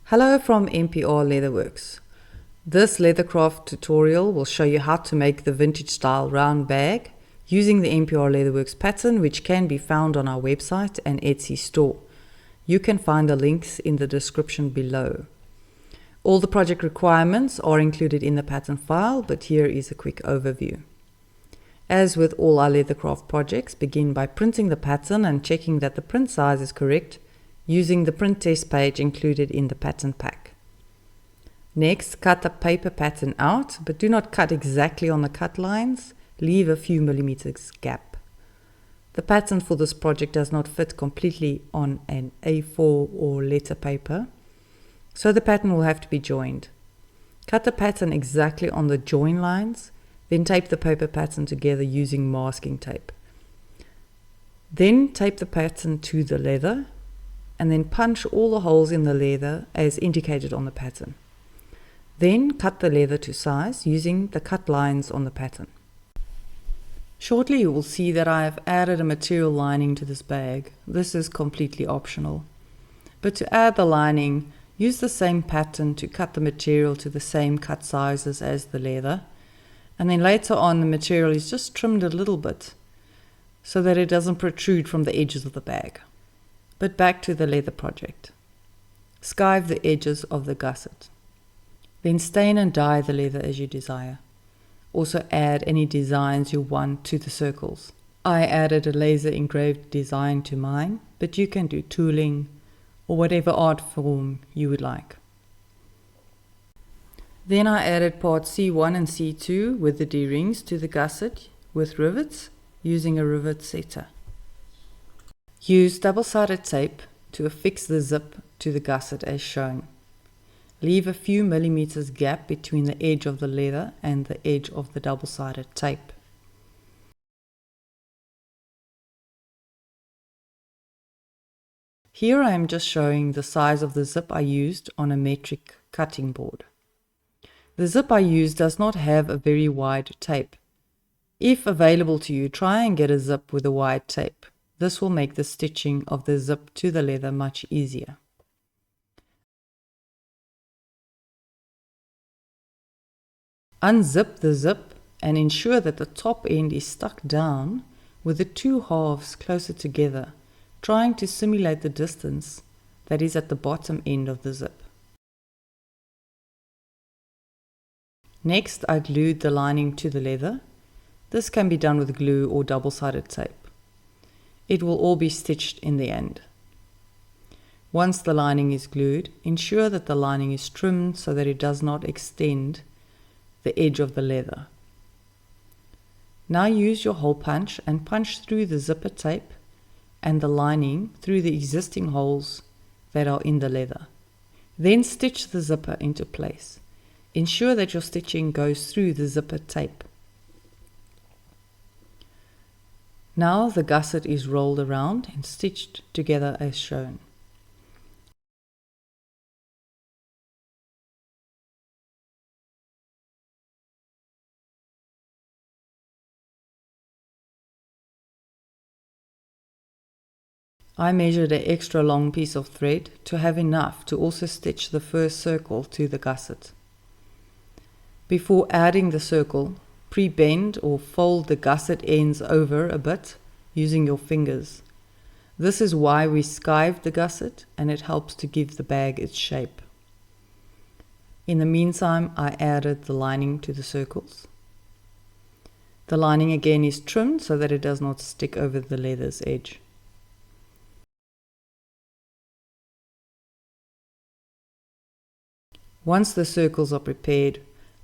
Hello from MPR Leatherworks. This leathercraft tutorial will show you how to make the vintage style round bag using the MPR Leatherworks pattern, which can be found on our website and Etsy store. You can find the links in the description below. All the project requirements are included in the pattern file, but here is a quick overview. As with all our leathercraft projects, begin by printing the pattern and checking that the print size is correct using the print test page included in the pattern pack. Next, cut the paper pattern out, but do not cut exactly on the cut lines, leave a few millimeters gap. The pattern for this project does not fit completely on an A4 or letter paper, so the pattern will have to be joined. Cut the pattern exactly on the join lines, then tape the paper pattern together using masking tape. Then tape the pattern to the leather, and then punch all the holes in the leather as indicated on the pattern. Then cut the leather to size using the cut lines on the pattern. Shortly you will see that I have added a material lining to this bag. This is completely optional. But to add the lining, use the same pattern to cut the material to the same cut sizes as the leather. And then later on the material is just trimmed a little bit so that it doesn't protrude from the edges of the bag. But back to the leather project. Skive the edges of the gusset. Then stain and dye the leather as you desire. Also add any designs you want to the circles. I added a laser engraved design to mine, but you can do tooling or whatever art form you would like. Then I added parts C1 and C2 with the D-rings to the gusset with rivets using a rivet setter. Use double-sided tape to affix the zip to the gusset as shown. Leave a few millimeters gap between the edge of the leather and the edge of the double-sided tape. Here I am just showing the size of the zip I used on a metric cutting board. The zip I used does not have a very wide tape. If available to you, try and get a zip with a wide tape. This will make the stitching of the zip to the leather much easier. Unzip the zip and ensure that the top end is stuck down with the two halves closer together, trying to simulate the distance that is at the bottom end of the zip. Next, I glued the lining to the leather. This can be done with glue or double-sided tape. It will all be stitched in the end. Once the lining is glued, ensure that the lining is trimmed so that it does not extend the edge of the leather. Now use your hole punch and punch through the zipper tape and the lining through the existing holes that are in the leather. Then stitch the zipper into place. Ensure that your stitching goes through the zipper tape. Now the gusset is rolled around and stitched together as shown. I measured an extra long piece of thread to have enough to also stitch the first circle to the gusset. Before adding the circle, pre-bend or fold the gusset ends over a bit using your fingers. This is why we skived the gusset, and it helps to give the bag its shape. In the meantime, I added the lining to the circles. The lining again is trimmed so that it does not stick over the leather's edge. Once the circles are prepared,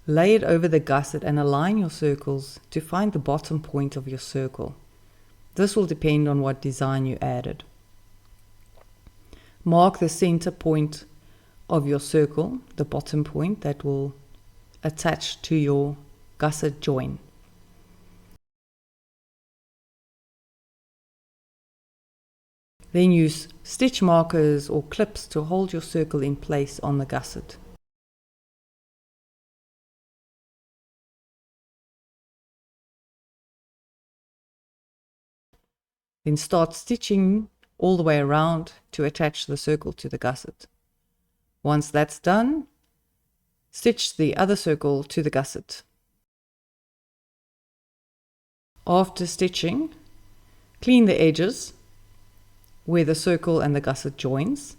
lay it over the gusset and align your circles to find the bottom point of your circle. This will depend on what design you added. Mark the center point of your circle, the bottom point that will attach to your gusset join. Then use stitch markers or clips to hold your circle in place on the gusset. Then start stitching all the way around to attach the circle to the gusset. Once that's done, stitch the other circle to the gusset. After stitching, clean the edges where the circle and the gusset joins,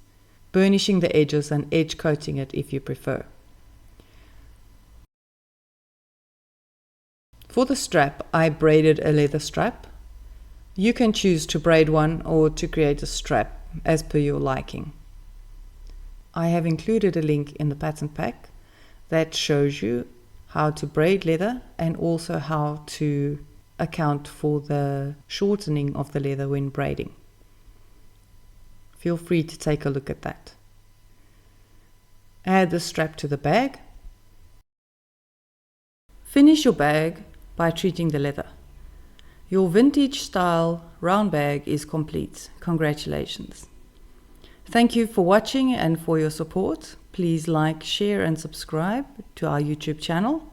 burnishing the edges and edge coating it if you prefer. For the strap, I braided a leather strap. You can choose to braid one or to create a strap as per your liking. I have included a link in the pattern pack that shows you how to braid leather and also how to account for the shortening of the leather when braiding. Feel free to take a look at that. Add the strap to the bag. Finish your bag by treating the leather. Your vintage style round bag is complete. Congratulations. Thank you for watching and for your support. Please like, share and subscribe to our YouTube channel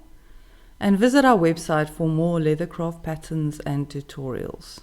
and visit our website for more leathercraft patterns and tutorials.